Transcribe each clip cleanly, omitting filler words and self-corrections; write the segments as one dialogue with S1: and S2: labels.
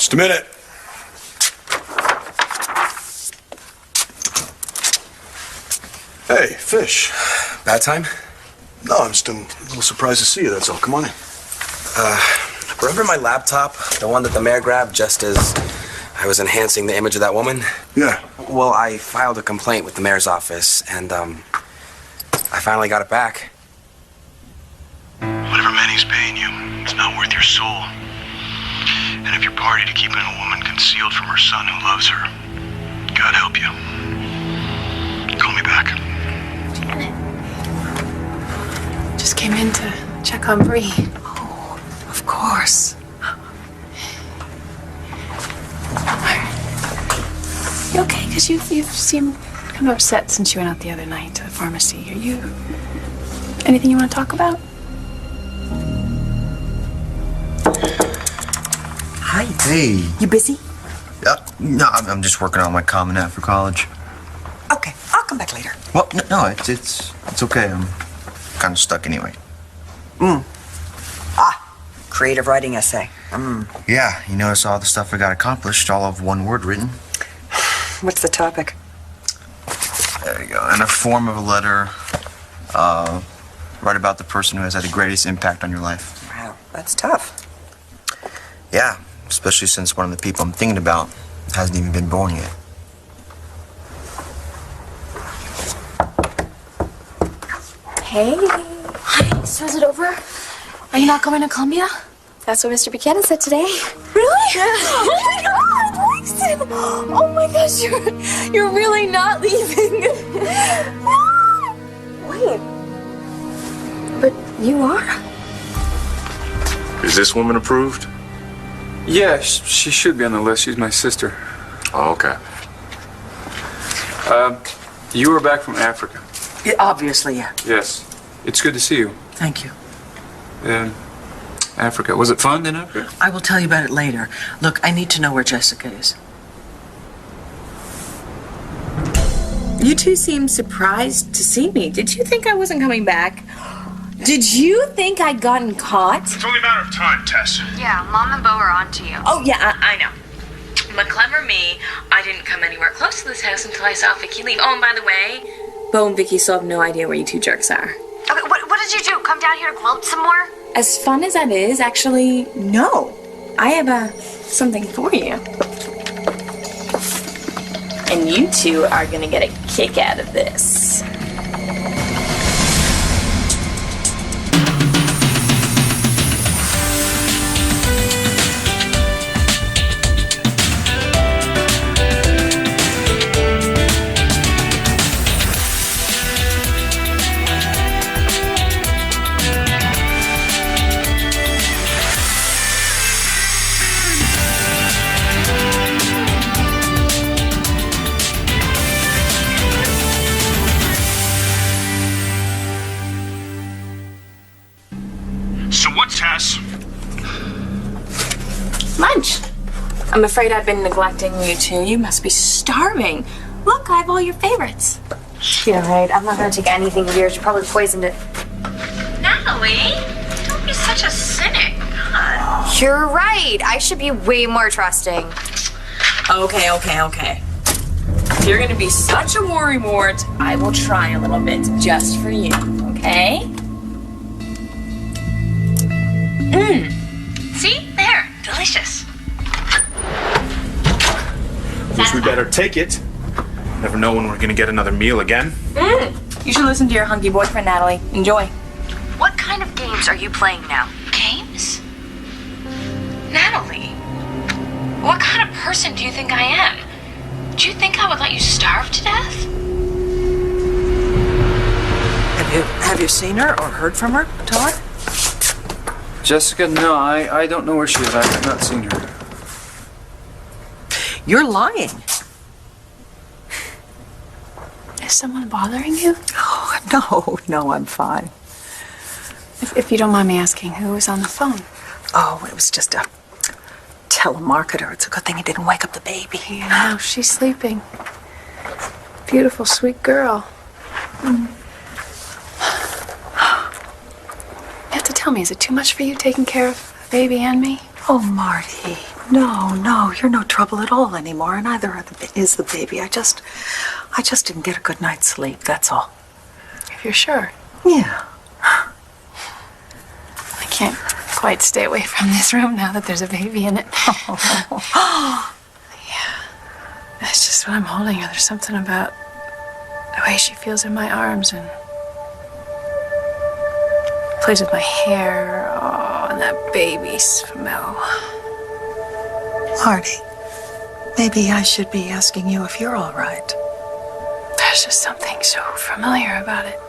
S1: Just a minute. Hey, Fish.
S2: Bad time?
S1: No, I'm just a little surprised to see you, that's all. Come on in.
S2: Remember my laptop? The one that the mayor grabbed just as I was enhancing the image of that woman?
S1: Yeah.
S2: Well, I filed a complaint with the mayor's office, and, I finally got it back.
S1: Whatever Manny's paying you, it's not worth your soul. And if you're party to keeping a woman concealed from her son who loves her, God help you. Call me back.
S3: Just came in to check on Bree.
S4: Oh, of course.
S3: You okay? Because you seem kind of upset since you went out the other night to the pharmacy. Are you... anything you want to talk about?
S4: Hi.
S5: Hey.
S4: You busy?
S5: No, I'm just working on my Common App for college.
S4: Okay, I'll come back later.
S5: Well, no, it's okay. I'm kind of stuck anyway.
S4: Creative writing essay.
S5: Yeah, you notice all the stuff I got accomplished, all of one word written.
S4: What's the topic?
S5: There you go. In a form of a letter, write about the person who has had the greatest impact on your life.
S4: Wow, that's tough.
S5: Yeah, especially since one of the people I'm thinking about hasn't even been born yet.
S6: Hey. Hi. So is it over? Are you not going to Columbia? That's what Mr. Buchanan said today. Really? Yeah. Oh my God, listen. Oh my gosh, you're really not leaving. Wait. But you are?
S7: Is this woman approved?
S8: Yeah, she should be on the list. She's my sister.
S7: Oh, okay.
S8: You were back from Africa.
S4: Yeah, obviously, yeah.
S8: Yes. It's good to see you.
S4: Thank you.
S8: Africa. Was it fun in Africa?
S4: I will tell you about it later. Look, I need to know where Jessica is.
S9: You two seem surprised to see me. Did you think I wasn't coming back? Did you think I'd gotten caught?
S7: It's only a matter of time, Tess.
S10: Yeah, Mom and Bo are on to you.
S9: Oh, yeah, I know. But clever me, I didn't come anywhere close to this house until I saw Vicky leave. Oh, and by the way, Bo and Vicky still have no idea where you two jerks are.
S10: Okay, what did you do? Come down here to gloat some more?
S9: As fun as that is, actually, no. I have something for you. And you two are gonna get a kick out of this.
S7: So what, Tess?
S9: Lunch. I'm afraid I've been neglecting you two. You must be starving. Look, I have all your favorites.
S6: Yeah, right. I'm not gonna take anything of yours. You probably poisoned it.
S10: Natalie, don't be such a cynic. God.
S6: You're right. I should be way more trusting.
S9: Okay. If you're gonna be such a worrywart, I will try a little bit just for you, okay?
S10: See? There. Delicious.
S7: Guess we better take it. Never know when we're gonna get another meal again.
S9: You should listen to your hunky boyfriend, Natalie. Enjoy.
S10: What kind of games are you playing now? Games? Natalie, what kind of person do you think I am? Do you think I would let you starve to death?
S4: Have you seen her or heard from her, Todd?
S8: Jessica, no, I don't know where she is. I have not seen her.
S4: You're lying.
S3: Is someone bothering you?
S4: Oh, no, I'm fine.
S3: If you don't mind me asking, who was on the phone?
S4: Oh, it was just a telemarketer. It's a good thing he didn't wake up the baby.
S3: No, she's sleeping. Beautiful, sweet girl. You have to tell me, is it too much for you taking care of the baby and me?
S4: Oh, Marty. No, you're no trouble at all anymore, and neither is the baby. I just didn't get a good night's sleep, that's all.
S3: If you're sure.
S4: Yeah.
S3: I can't quite stay away from this room now that there's a baby in it. Yeah. That's just when I'm holding her. There's something about the way she feels in my arms and plays with my hair. Oh, and that baby smell.
S4: Marty, maybe I should be asking you if you're all right.
S3: There's just something so familiar about it.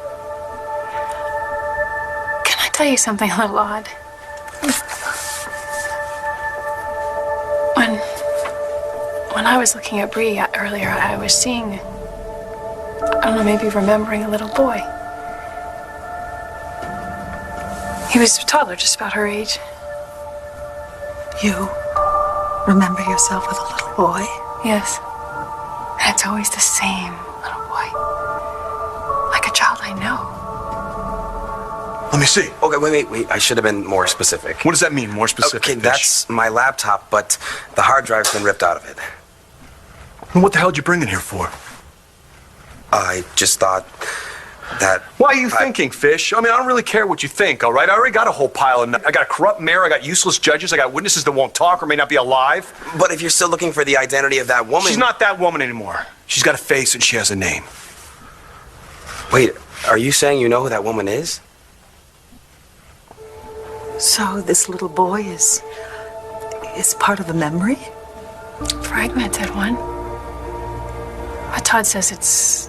S3: Can I tell you something a little odd? When I was looking at Bree earlier, I was seeing, I don't know, maybe remembering a little boy. He was a toddler, just about her age.
S4: You remember yourself with a little boy?
S3: Yes. And it's always the same little boy. Like a child I know.
S7: Let me see.
S2: Okay, wait. I should have been more specific.
S7: What does that mean, more specific?
S2: Okay, that's my laptop, but the hard drive's been ripped out of it.
S7: And what the hell did you bring it here for?
S2: I just thought that...
S7: Why are you thinking, Fish? I mean, I don't really care what you think, all right? I already got a whole pile of... I got a corrupt mayor, I got useless judges, I got witnesses that won't talk or may not be alive.
S2: But if you're still looking for the identity of that woman...
S7: She's not that woman anymore. She's got a face and she has a name.
S2: Wait, are you saying you know who that woman is?
S4: So this little boy is part of a memory?
S3: Fragmented one. But Todd says it's...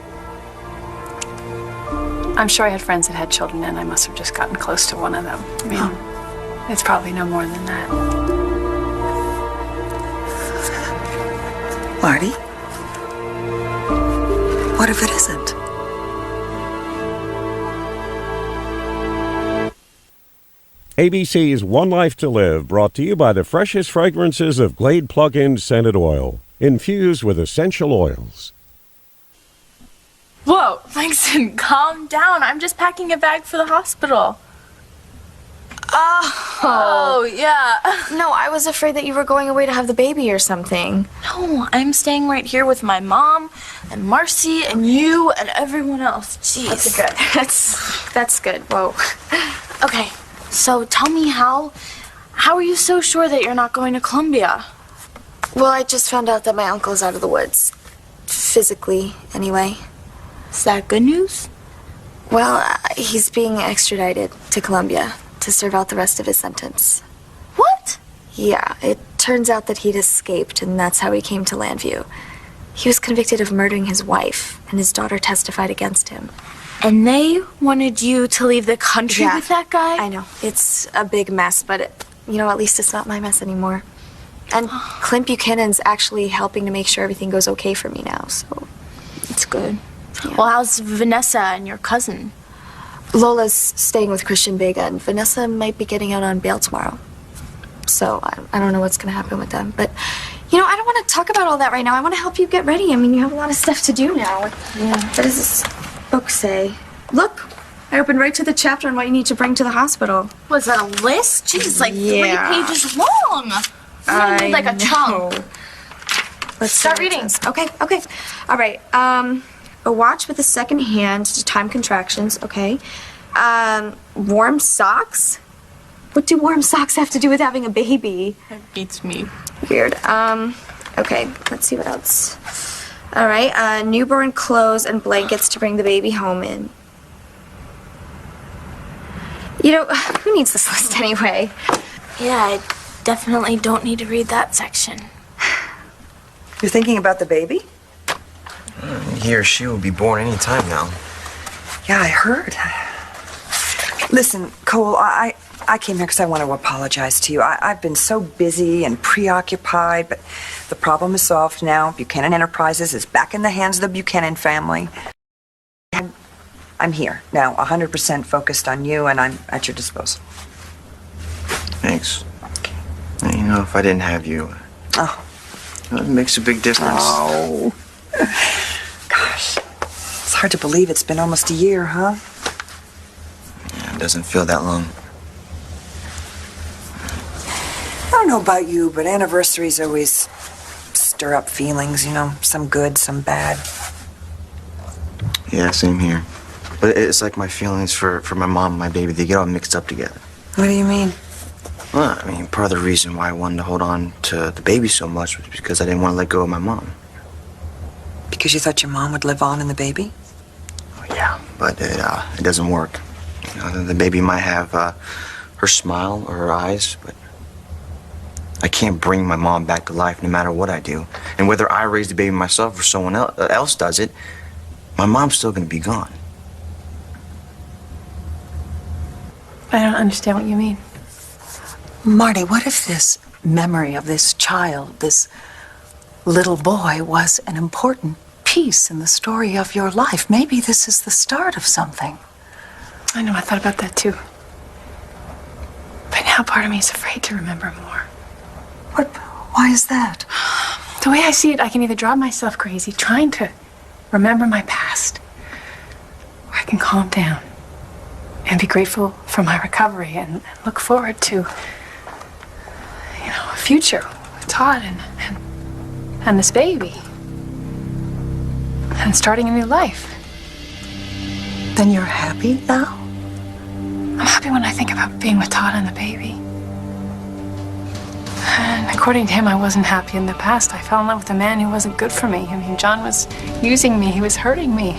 S3: I'm sure I had friends that had children, and I must have just gotten close to one of them. I mean, it's probably no more than that.
S4: Marty? What if it isn't?
S11: ABC's One Life to Live, brought to you by the freshest fragrances of Glade Plug-in Scented Oil, infused with essential oils.
S6: Whoa, Langston, calm down. I'm just packing a bag for the hospital. Oh, yeah.
S10: No, I was afraid that you were going away to have the baby or something.
S6: No, I'm staying right here with my mom and Marcy and you and everyone else. Jeez.
S10: That's good. That's good. Whoa.
S6: Okay, so tell me how are you so sure that you're not going to Columbia?
S10: Well, I just found out that my uncle's out of the woods. Physically, anyway.
S6: Is that good news?
S10: Well, he's being extradited to Colombia to serve out the rest of his sentence.
S6: What?
S10: Yeah, it turns out that he'd escaped, and that's how he came to Landview. He was convicted of murdering his wife, and his daughter testified against him.
S6: And they wanted you to leave the country with that guy?
S10: I know. It's a big mess, but, at least it's not my mess anymore. And Clint Buchanan's actually helping to make sure everything goes okay for me now, so
S6: it's good.
S10: Yeah.
S6: Well, how's Vanessa and your cousin?
S10: Lola's staying with Christian Vega, and Vanessa might be getting out on bail tomorrow. So I don't know what's going to happen with them. But, I don't want to talk about all that right now. I want to help you get ready. I mean, you have a lot of stuff to do now.
S6: Yeah.
S10: What does this book say? Look, I opened right to the chapter on what you need to bring to the hospital.
S6: Was that a list? Jeez, it's like 3 pages long.
S10: I
S6: need like a chunk.
S10: Let's
S6: start reading.
S10: Okay. All right. A watch with a second hand to time contractions, okay. Warm socks? What do warm socks have to do with having a baby?
S6: That beats me.
S10: Weird. Okay, let's see what else. All right, newborn clothes and blankets to bring the baby home in. Who needs this list anyway?
S6: Yeah, I definitely don't need to read that section.
S4: You're thinking about the baby?
S2: He or she will be born any time now.
S4: Yeah, I heard. Listen, Cole, I came here because I want to apologize to you. I've been so busy and preoccupied, but the problem is solved now. Buchanan Enterprises is back in the hands of the Buchanan family. I'm here now, 100% focused on you, and I'm at your disposal.
S5: Thanks. And, if I didn't have you, it makes a big difference.
S4: Oh. Gosh, it's hard to believe it's been almost a year, huh?
S5: Yeah, it doesn't feel that long.
S4: I don't know about you, but anniversaries always stir up feelings, some good, some bad.
S5: Yeah, same here. But it's like my feelings for my mom and my baby, they get all mixed up together.
S4: What do you mean?
S5: Well, I mean, part of the reason why I wanted to hold on to the baby so much was because I didn't want to let go of my mom.
S4: Because you thought your mom would live on in the baby?
S5: Oh, yeah, but it doesn't work. The baby might have her smile or her eyes, but I can't bring my mom back to life no matter what I do. And whether I raise the baby myself or someone else does it, my mom's still going to be gone.
S3: I don't understand what you mean.
S12: Marty, what if this memory of this child, this little boy, was an important piece in the story of your life? Maybe this is the start of something.
S3: I know, I thought about that too. But now part of me is afraid to remember more.
S12: Why is that?
S3: The way I see it, I can either drive myself crazy trying to remember my past, or I can calm down and be grateful for my recovery and look forward to, a future with Todd and this baby. And starting a new life.
S12: Then you're happy now?
S3: I'm happy when I think about being with Todd and the baby. And according to him, I wasn't happy in the past. I fell in love with a man who wasn't good for me. I mean, John was using me. He was hurting me.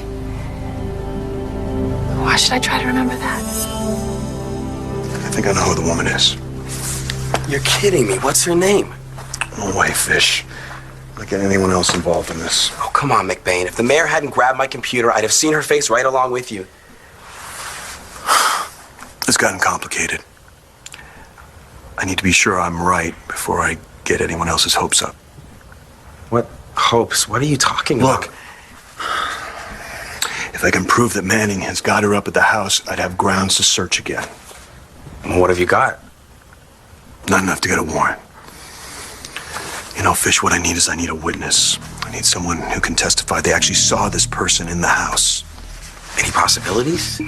S3: Why should I try to remember that?
S1: I think I know who the woman is.
S2: You're kidding me. What's her name?
S1: No way, Fish. Like anyone else involved in this.
S2: Oh, come on, McBain. If the mayor hadn't grabbed my computer, I'd have seen her face right along with you.
S1: It's gotten complicated. I need to be sure I'm right before I get anyone else's hopes up.
S2: What hopes? What are you talking about?
S1: Look, if I can prove that Manning has got her up at the house, I'd have grounds to search again.
S2: Well, what have you got?
S1: Not enough to get a warrant. Fish, what I need is I need a witness. I need someone who can testify they actually saw this person in the house.
S2: Any possibilities?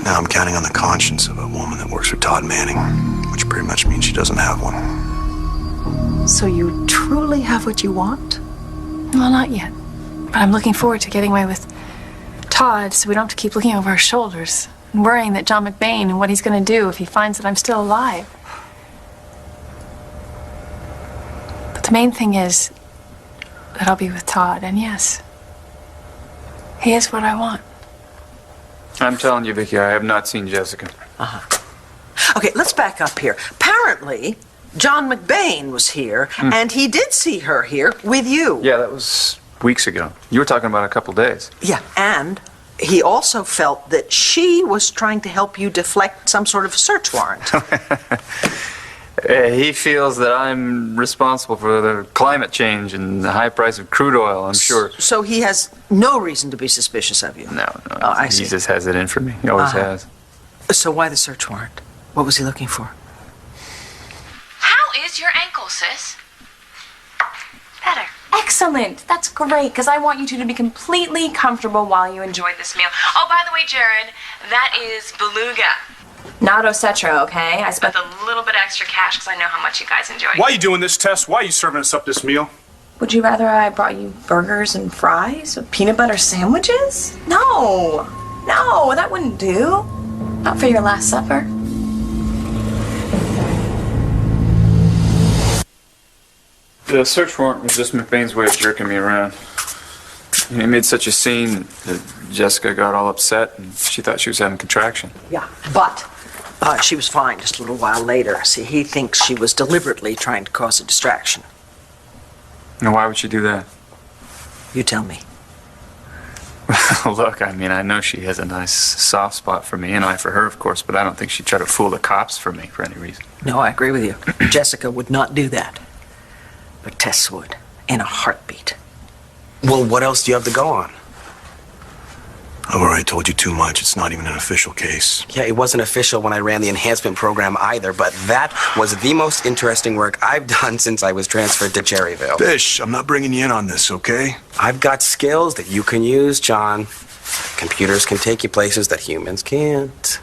S1: Now I'm counting on the conscience of a woman that works for Todd Manning, which pretty much means she doesn't have one.
S12: So you truly have what you want?
S3: Well, not yet. But I'm looking forward to getting away with Todd so we don't have to keep looking over our shoulders and worrying that John McBain and what he's going to do if he finds that I'm still alive. But the main thing is that I'll be with Todd, and yes, he is what I want.
S8: I'm telling you, Vicky, I have not seen Jessica.
S12: Okay, let's back up here. Apparently, John McBain was here, and he did see her here with you.
S8: Yeah, that was weeks ago. You were talking about a couple days.
S12: Yeah, and he also felt that she was trying to help you deflect some sort of a search warrant.
S8: He feels that I'm responsible for the climate change and the high price of crude oil, I'm sure.
S12: So he has no reason to be suspicious of you?
S8: No.
S12: Oh, I see.
S8: He just has it in for me. He always has.
S12: So why the search warrant? What was he looking for?
S9: How is your ankle, sis?
S6: Better. Excellent. That's great, because I want you two to be completely comfortable while you enjoy this meal.
S9: Oh, by the way, Jared, that is beluga.
S6: Not Osetro, okay? I spent
S9: A little bit extra cash because I know how much you guys enjoy.
S7: Why are you doing this, Tess? Why are you serving us up this meal?
S6: Would you rather I brought you burgers and fries with peanut butter sandwiches? No, that wouldn't do. Not for your last supper.
S8: The search warrant was just McBain's way of jerking me around. He made such a scene that Jessica got all upset and she thought she was having contraction.
S12: Yeah, but she was fine just a little while later. See, he thinks she was deliberately trying to cause a distraction.
S8: Now, why would she do that?
S12: You tell me.
S8: Look, I mean, I know she has a nice soft spot for me, and I for her, of course, but I don't think she'd try to fool the cops for me for any reason.
S12: No, I agree with you. Jessica would not do that. But Tess would, in a heartbeat.
S2: Well, what else do you have to go on?
S1: I've already told you too much. It's not even an official case.
S2: Yeah, it wasn't official when I ran the enhancement program either, but that was the most interesting work I've done since I was transferred to Cherryville.
S1: Fish, I'm not bringing you in on this, okay?
S2: I've got skills that you can use, John. Computers can take you places that humans can't.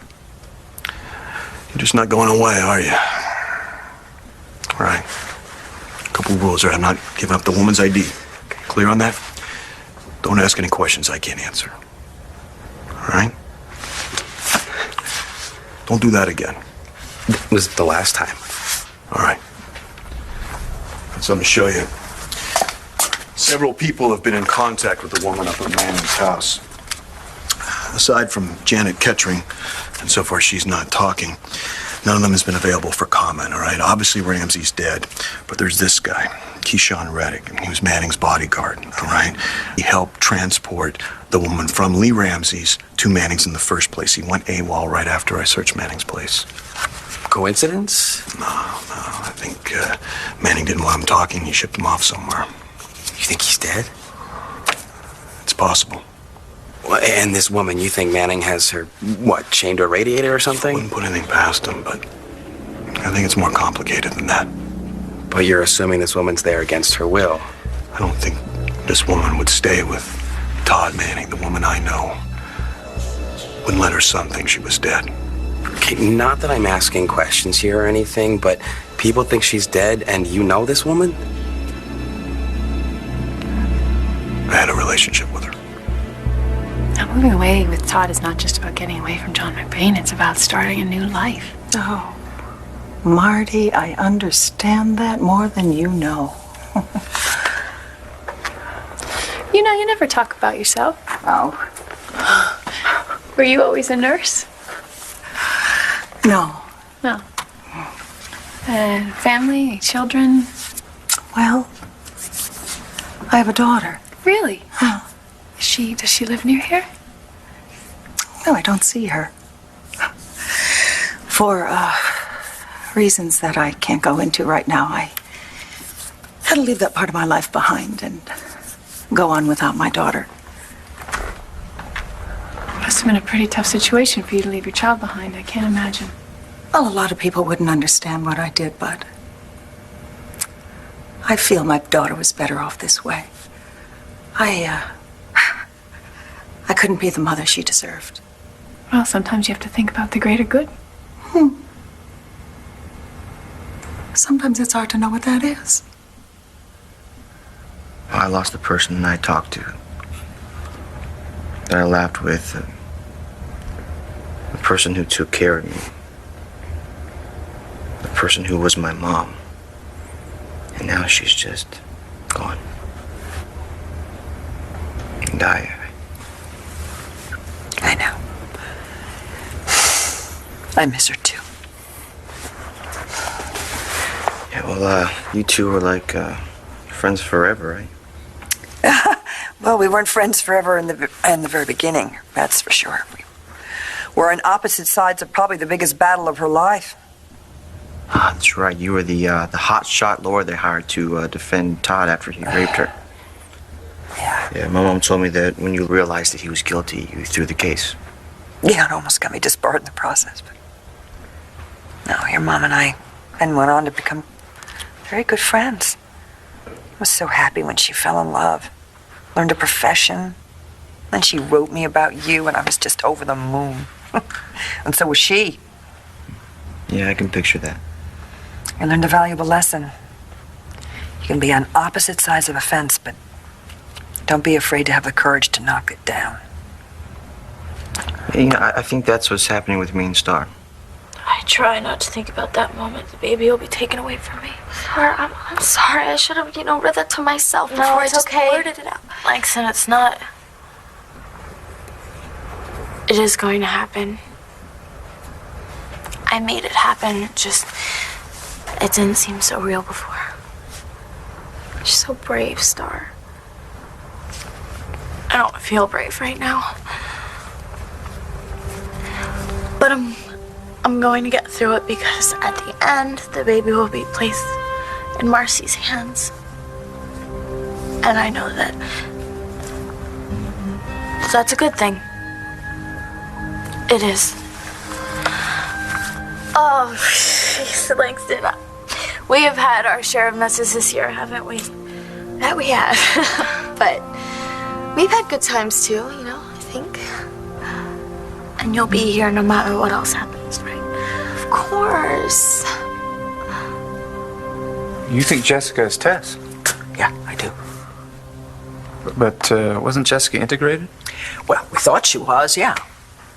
S1: You're just not going away, are you? All right. A couple rules there. I'm not giving up the woman's ID. Clear on that? Don't ask any questions I can't answer. All right? Don't do that again.
S2: It was the last time.
S1: All right. So let me show you. Several people have been in contact with the woman up at Manning's house. Aside from Janet Kettering, and so far she's not talking, none of them has been available for comment, all right? Obviously Ramsey's dead, but there's this guy, Keyshawn Reddick, and he was Manning's bodyguard, all right? He helped transport the woman from Lee Ramsey's to Manning's in the first place. He went AWOL right after I searched Manning's place.
S2: Coincidence?
S1: No. I think Manning didn't want him talking. He shipped him off somewhere.
S2: You think he's dead?
S1: It's possible.
S2: Well, and this woman, you think Manning has her, what, chained to a radiator or something?
S1: I wouldn't put anything past him, but I think it's more complicated than that.
S2: But you're assuming this woman's there against her will.
S1: I don't think this woman would stay with Todd Manning, the woman I know. Wouldn't let her son think she was dead.
S2: Okay, not that I'm asking questions here or anything, but people think she's dead and you know this woman?
S1: I had a relationship with her.
S3: Now, moving away with Todd is not just about getting away from John McBain, it's about starting a new life.
S12: Oh, Marty, I understand that more than you know.
S3: You know, you never talk about yourself.
S12: Oh.
S3: Were you always a nurse?
S12: No.
S3: No. Family, children?
S12: Well, I have a daughter.
S3: Really?
S12: Oh.
S3: Does she live near here?
S12: No, I don't see her. For reasons that I can't go into right now, I had to leave that part of my life behind and go on without my daughter.
S3: Must have been a pretty tough situation for you to leave your child behind. I can't imagine.
S12: Well, a lot of people wouldn't understand what I did, but I feel my daughter was better off this way. I couldn't be the mother she deserved.
S3: Well, sometimes you have to think about the greater good.
S12: Sometimes it's hard to know what that is.
S5: I lost the person I talked to, that I laughed with, the person who took care of me, the person who was my mom. And now she's just gone. And
S4: I know. I miss her too.
S5: Yeah, well, you two were like friends forever, right?
S4: Well, we weren't friends forever in the very beginning, that's for sure. We were on opposite sides of probably the biggest battle of her life.
S5: Ah, that's right. You were the hotshot lawyer they hired to defend Todd after he raped her. Yeah, my mom told me that when you realized that he was guilty, you threw the case.
S4: Yeah, it almost got me disbarred in the process, but no, your mom and I then went on to become very good friends. I was so happy when she fell in love, learned a profession. Then she wrote me about you, and I was just over the moon. And so was she.
S5: Yeah, I can picture that.
S4: I learned a valuable lesson. You can be on opposite sides of a fence, but don't be afraid to have the courage to knock it down.
S5: You know, I think that's what's happening with me and Star.
S6: I try not to think about that moment. The baby will be taken away from me. Star, I'm sorry. I should have, read that to myself before I just blurted it out. Langston, it's not. It is going to happen. I made it happen. Just, it didn't seem so real before. You're so brave, Star. I don't feel brave right now. But I'm going to get through it because at the end, the baby will be placed in Marcy's hands. And I know that that's a good thing. It is. Oh, jeez, Langston. We have had our share of messes this year, haven't we? That we have. But we've had good times too, I think. And you'll be here no matter what else happens, right? Of course.
S8: You think Jessica is Tess?
S12: Yeah, I do.
S8: But wasn't Jessica integrated?
S12: Well, we thought she was, yeah.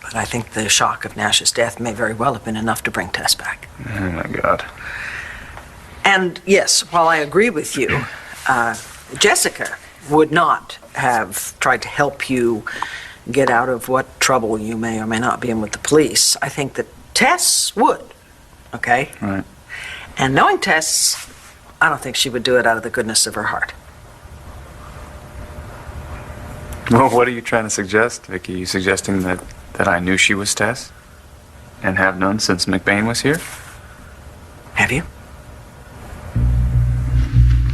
S12: But I think the shock of Nash's death may very well have been enough to bring Tess back.
S8: Oh, my God.
S12: And yes, while I agree with you, Jessica would not have tried to help you get out of what trouble you may or may not be in with the police. I think that Tess would, okay?
S8: Right.
S12: And knowing Tess, I don't think she would do it out of the goodness of her heart.
S8: Well, what are you trying to suggest, Vicky? You suggesting that I knew she was Tess? And have known since McBain was here?
S12: Have you?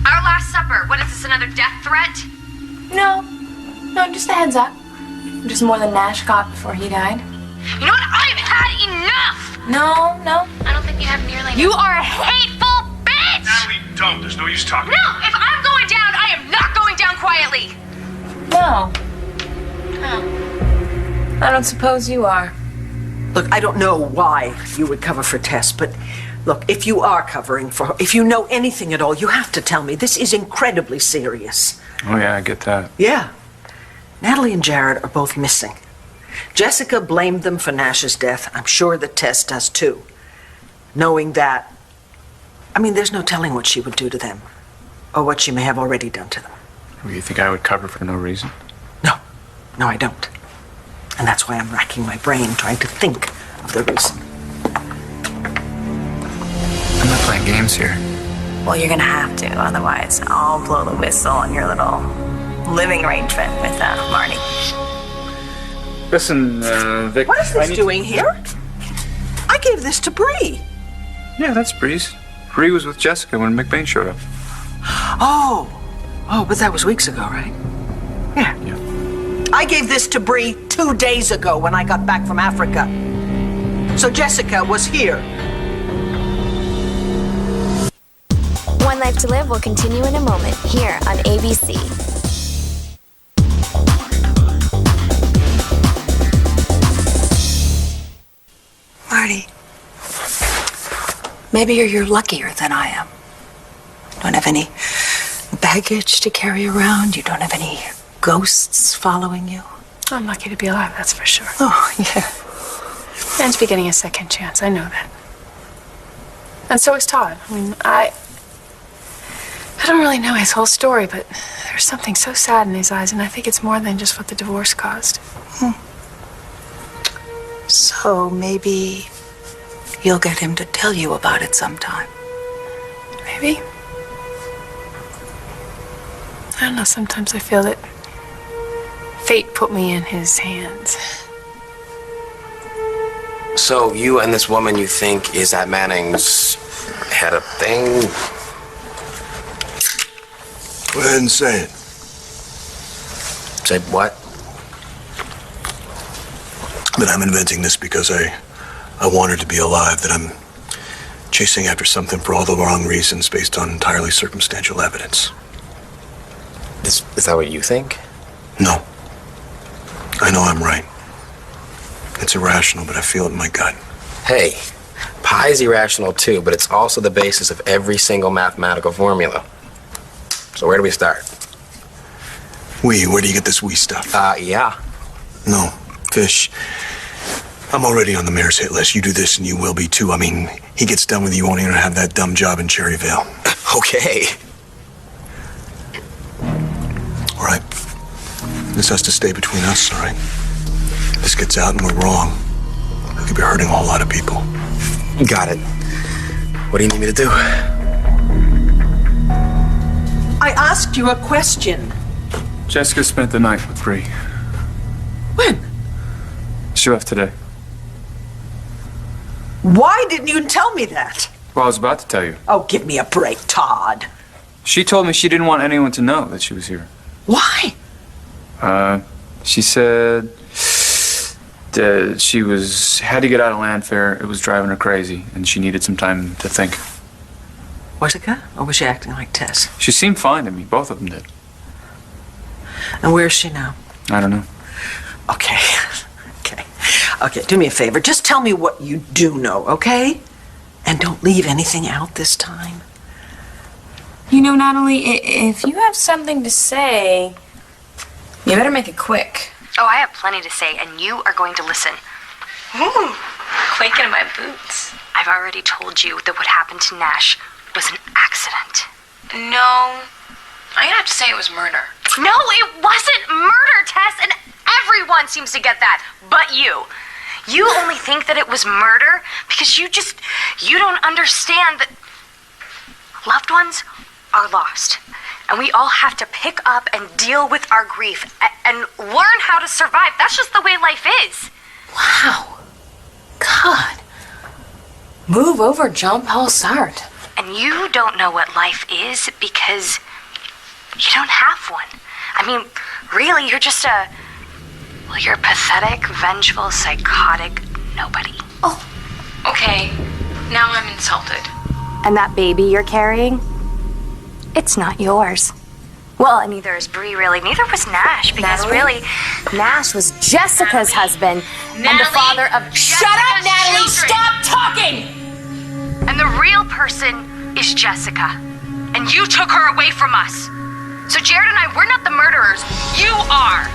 S6: Our last supper. What is this, another death threat? No. No, just a heads up. Just more than Nash got before he died. You know what? I've had enough! No. I don't think you have nearly enough. You are a hateful bitch!
S7: Natalie, don't. There's no use talking.
S6: No! If I'm going down, I am not going down quietly! No. I don't suppose you are.
S12: Look, I don't know why you would cover for Tess, but look, if you are covering for her, if you know anything at all, you have to tell me. This is incredibly serious.
S8: Oh, yeah, I get that.
S12: Yeah. Natalie and Jared are both missing. Jessica blamed them for Nash's death. I'm sure that Tess does too. Knowing that, I mean, there's no telling what she would do to them, or what she may have already done to them.
S8: Well, you think I would cover for no reason?
S12: No, I don't. And that's why I'm racking my brain trying to think of the reason.
S8: I'm not playing games here.
S13: Well, you're gonna have to, otherwise I'll blow the whistle on your little living arrangement with Marty.
S8: Listen, Vic.
S12: What is this doing here? I gave this to Bree.
S8: Yeah, that's Bree's. Bree was with Jessica when McBain showed up.
S12: Oh, but that was weeks ago, right? Yeah. I gave this to Bree 2 days ago when I got back from Africa. So Jessica was here.
S10: One Life to Live will continue in a moment here on ABC.
S12: Marty, maybe you're luckier than I am. Don't have any baggage to carry around. You don't have any ghosts following you.
S3: I'm lucky to be alive, that's for sure.
S12: Oh, yeah.
S3: And to be getting a second chance, I know that. And so is Todd. I mean, I don't really know his whole story, but there's something so sad in his eyes, and I think it's more than just what the divorce caused.
S12: So maybe you'll get him to tell you about it sometime.
S3: Maybe. I don't know, sometimes I feel that fate put me in his hands.
S2: So you and this woman you think is at Manning's had a thing?
S1: Go ahead and say it.
S2: Say what?
S1: That I'm inventing this because I want her to be alive, that I'm chasing after something for all the wrong reasons based on entirely circumstantial evidence.
S2: Is that what you think?
S1: No. I know I'm right. It's irrational, but I feel it in my gut.
S2: Hey, pi's irrational too, but it's also the basis of every single mathematical formula. So where do we start?
S1: Where do you get this we stuff?
S2: Yeah.
S1: No, Fish. I'm already on the mayor's hit list. You do this and you will be too. I mean, he gets done with you, won't even have that dumb job in Cherryvale.
S2: Okay.
S1: All right. This has to stay between us, all right? If this gets out and we're wrong, we could be hurting a whole lot of people.
S2: Got it. What do you need me to do?
S12: I asked you a question.
S8: Jessica spent the night with Bree.
S12: When?
S8: She left today.
S12: Why didn't you tell me that?
S8: Well, I was about to tell you.
S12: Oh, give me a break, Todd.
S8: She told me she didn't want anyone to know that she was here.
S12: Why?
S8: She said that she had to get out of Landfair. It was driving her crazy, and she needed some time to think.
S12: Was it good? Or was she acting like Tess?
S8: She seemed fine to me. Both of them did.
S12: And where's she now?
S8: I don't know.
S12: Okay. Okay, do me a favor. Just tell me what you do know, okay? And don't leave anything out this time.
S9: You know, Natalie, if you have something to say, you better make it quick.
S14: Oh, I have plenty to say, and you are going to listen.
S9: Ooh, quaking in my boots.
S14: I've already told you that what happened to Nash was an accident.
S9: No, I'm gonna have to say it was murder.
S14: No, it wasn't murder, Tess, and everyone seems to get that, but you. You only think that it was murder because you don't understand that loved ones are lost. And we all have to pick up and deal with our grief and learn how to survive. That's just the way life is.
S9: Wow. God. Move over, Jean-Paul Sartre.
S14: And you don't know what life is because you don't have one. I mean, really, you're just you're a pathetic, vengeful, psychotic nobody.
S9: Oh. Okay, now I'm insulted.
S14: And that baby you're carrying, it's not yours. Well, and neither is Bree, really. Neither was Nash, because
S9: Natalie?
S14: really, Nash was Jessica's husband and the father of
S9: Shut up, Natalie! Stop talking!
S14: And the real person is Jessica. And you took her away from us. So Jared and I, we're not the murderers. You are.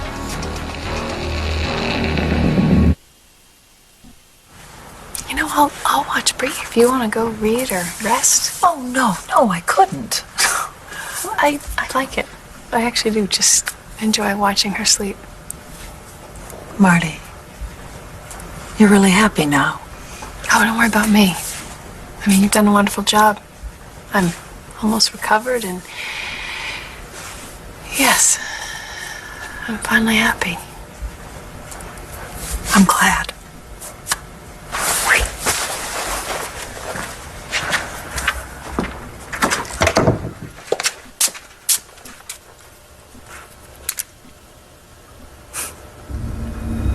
S3: You know, I'll watch Bree if you want to go read or rest.
S12: Oh, no, I couldn't.
S3: I like it. I actually do just enjoy watching her sleep.
S12: Marty, you're really happy now.
S3: Oh, don't worry about me. I mean, you've done a wonderful job. I'm almost recovered, and yes, I'm finally happy.
S12: I'm glad.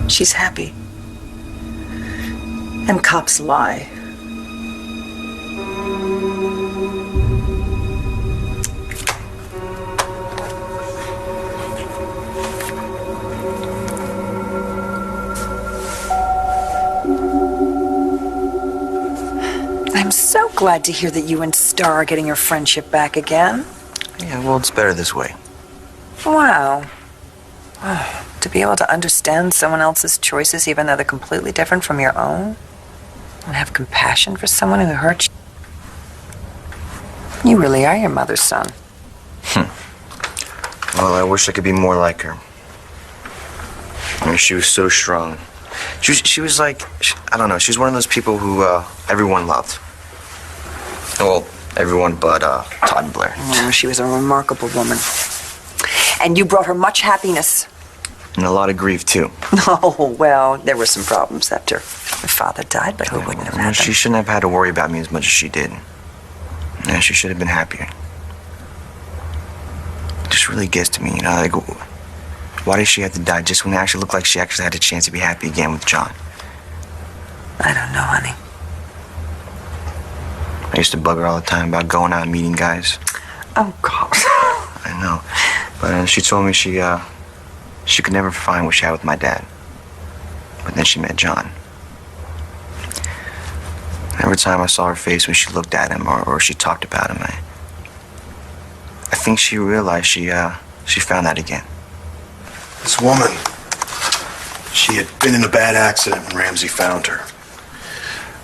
S12: She's happy. And cops lie. I'm so glad to hear that you and Star are getting your friendship back again.
S5: Yeah, well, it's better this way.
S4: Wow. To be able to understand someone else's choices, even though they're completely different from your own, and have compassion for someone who hurt you. You really are your mother's son.
S5: Well, I wish I could be more like her. I mean, she was so strong. She was like, I don't know, she's one of those people who everyone loved. Well, everyone but Todd and Blair.
S4: Oh, she was a remarkable woman. And you brought her much happiness.
S5: And a lot of grief, too.
S4: Oh, well, there were some problems after her father died, but who wouldn't have had them?
S5: She shouldn't have had to worry about me as much as she did. Yeah, she should have been happier. It just really gets to me, you know, like, why did she have to die just when it actually looked like she actually had a chance to be happy again with John?
S4: I don't know, honey.
S5: I used to bug her all the time about going out and meeting guys.
S4: Oh, God.
S5: I know. But she told me she could never find what she had with my dad. But then she met John. Every time I saw her face when she looked at him or she talked about him, I think she realized she found that again.
S1: This woman, she had been in a bad accident and Ramsey found her.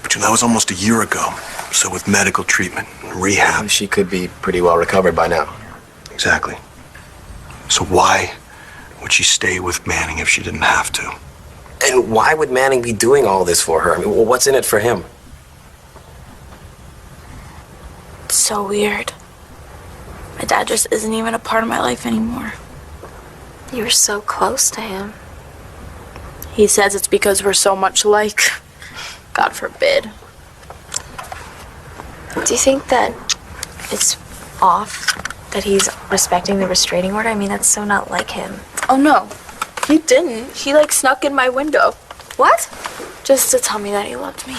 S1: But that was almost a year ago. So with medical treatment and rehab.
S2: She could be pretty well recovered by now.
S1: Exactly. So why would she stay with Manning if she didn't have to?
S2: And why would Manning be doing all this for her? I mean, what's in it for him?
S6: It's so weird. My dad just isn't even a part of my life anymore.
S10: You were so close to him.
S6: He says it's because we're so much alike. God forbid.
S10: Do you think that it's off that he's respecting the restraining order? I mean, that's so not like him.
S6: Oh no, he didn't. He snuck in my window.
S10: What?
S6: Just to tell me that he loved me.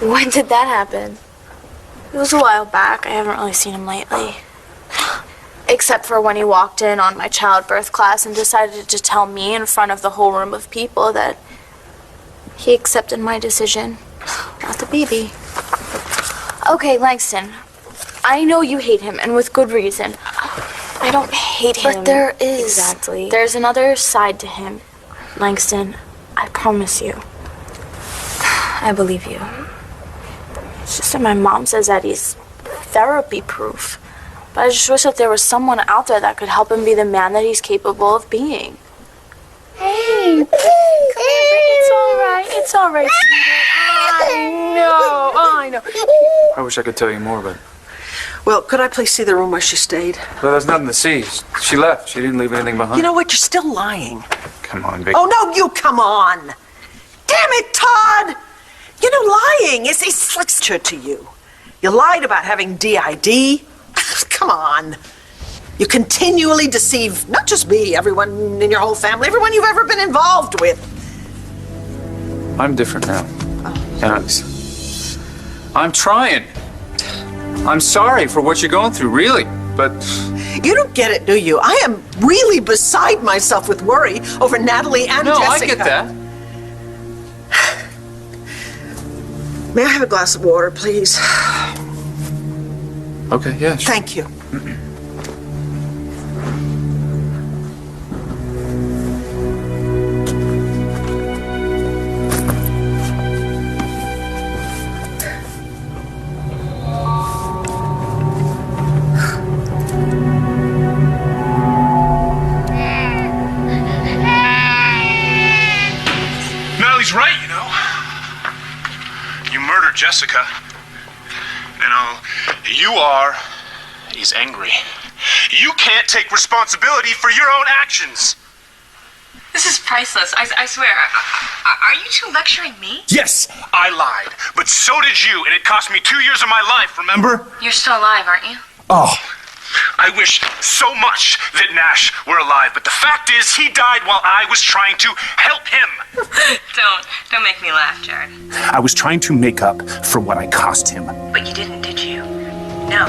S10: When did that happen?
S6: It was a while back. I haven't really seen him lately. Except for when he walked in on my childbirth class and decided to tell me in front of the whole room of people that he accepted my decision, not the baby. Okay, Langston, I know you hate him, and with good reason.
S10: I don't hate him.
S6: But there is.
S10: Exactly.
S6: There's another side to him. Langston, I promise you.
S10: I believe you.
S6: It's just that my mom says that he's therapy-proof. But I just wish that there was someone out there that could help him be the man that he's capable of being. Hey, it's all right. It's all right, I know.
S8: I wish I could tell you more, but
S12: Well, could I please see the room where she stayed?
S8: well, there's nothing to see. She left. She didn't leave anything behind.
S12: You know what? You're still lying.
S8: Come on, Vic.
S12: Oh, no, you come on. Damn it, Todd. You know, lying is like to you. You lied about having DID. Come on. You continually deceive not just me, everyone in your whole family, everyone you've ever been involved with.
S8: I'm different now. And I'm trying. I'm sorry for what you're going through, really. But
S12: You don't get it, do you? I am really beside myself with worry over Natalie and
S8: no,
S12: Jessica.
S8: I get that.
S12: May I have a glass of water, please?
S8: Okay, yeah, sure.
S12: Thank you.
S15: Natalie's right, you know. You murdered Jessica. And he's angry. You can't take responsibility for your own actions.
S9: This is priceless. I swear. Are you two lecturing me?
S15: Yes, I lied. But so did you, and it cost me 2 years of my life, remember?
S9: You're still alive, aren't you?
S15: Oh, I wish so much that Nash were alive, but the fact is he died while I was trying to help him.
S9: Don't make me laugh, Jared.
S15: I was trying to make up for what I cost him.
S9: But you didn't, did you? No.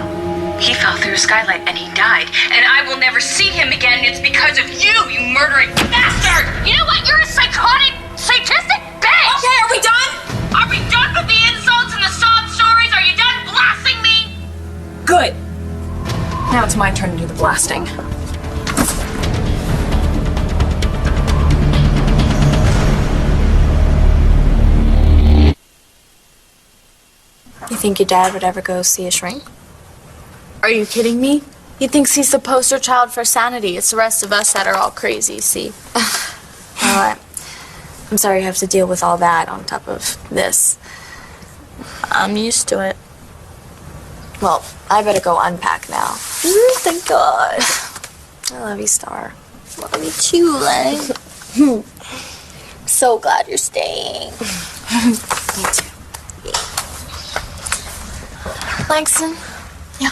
S9: He fell through a skylight and he died. And I will never see him again. It's because of you, you murdering bastard!
S14: You know what? You're a psychotic, sadistic bitch!
S9: Okay, are we done? Are we done with the insults and the sob stories? Are you done blasting me?
S3: Good. Now it's my turn to do the blasting.
S10: You think your dad would ever go see a shrink?
S6: Are you kidding me? He thinks he's the poster child for sanity. It's the rest of us that are all crazy, see?
S10: Well, I'm sorry you have to deal with all that on top of this.
S6: I'm used to it.
S10: Well, I better go unpack now.
S6: Thank God.
S10: I love you, Star.
S6: Love you too, Lang. So glad you're staying.
S10: Me too.
S6: Langston?
S10: Yeah?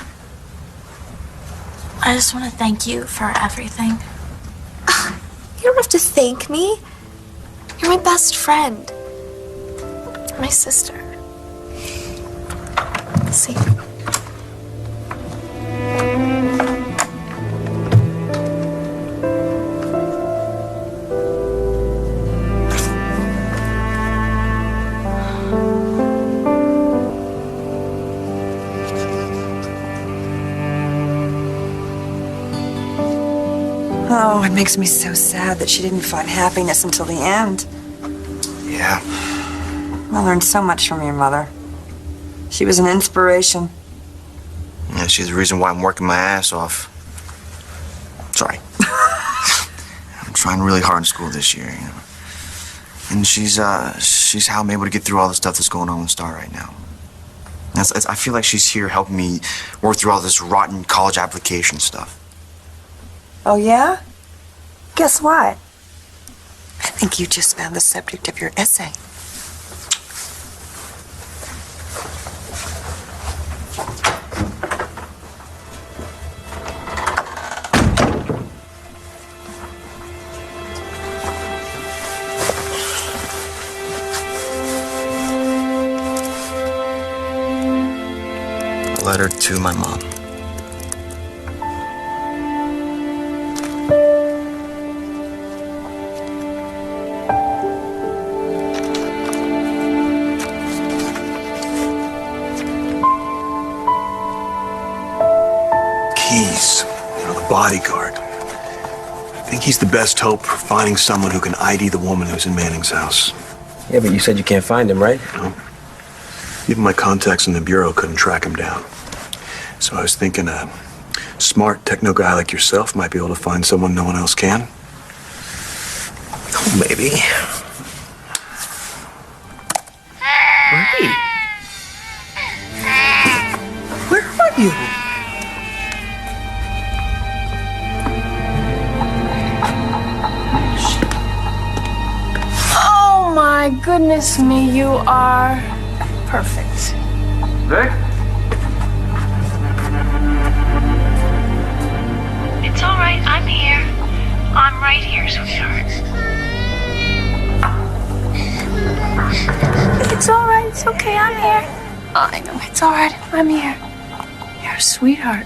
S6: I just want to thank you for everything.
S10: You don't have to thank me. You're my best friend. My sister. See?
S4: Oh, it makes me so sad that she didn't find happiness until the end.
S5: Yeah.
S4: I learned so much from your mother. She was an inspiration.
S5: Yeah, she's the reason why I'm working my ass off. Sorry. I'm trying really hard in school this year, you know. And she's how I'm able to get through all the stuff that's going on with Star right now. I feel like she's here helping me work through all this rotten college application stuff.
S4: Oh, yeah? Guess what? I think you just found the subject of your essay.
S5: Letter to my mom.
S1: he's, the bodyguard. I think he's the best hope for finding someone who can ID the woman who's in Manning's house.
S2: Yeah, but you said you can't find him, right?
S1: No. Even my contacts in the Bureau couldn't track him down. So I was thinking a smart techno guy like yourself might be able to find someone no one else can.
S2: Oh, maybe. Right.
S12: Where are you?
S3: Oh my goodness me, you are perfect.
S8: Vic?
S9: It's all right. I'm here. I'm right here, sweetheart.
S3: It's all right. It's okay. I'm here. Oh, I know. It's all right. I'm here. You're a sweetheart.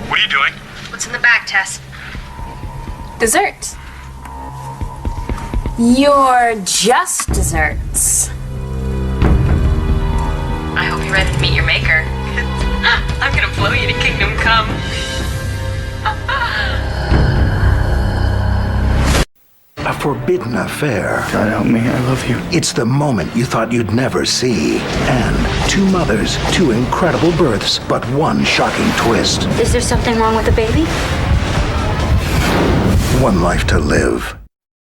S15: What are you doing?
S14: What's in the bag, Tess?
S3: Dessert. You're just desserts.
S9: I hope you're ready to meet your maker. I'm gonna blow you to kingdom come.
S16: A forbidden affair.
S8: God help me, I love you.
S16: It's the moment you thought you'd never see. And two mothers, two incredible births, but one shocking twist.
S6: Is there something wrong with the baby?
S16: One life to live.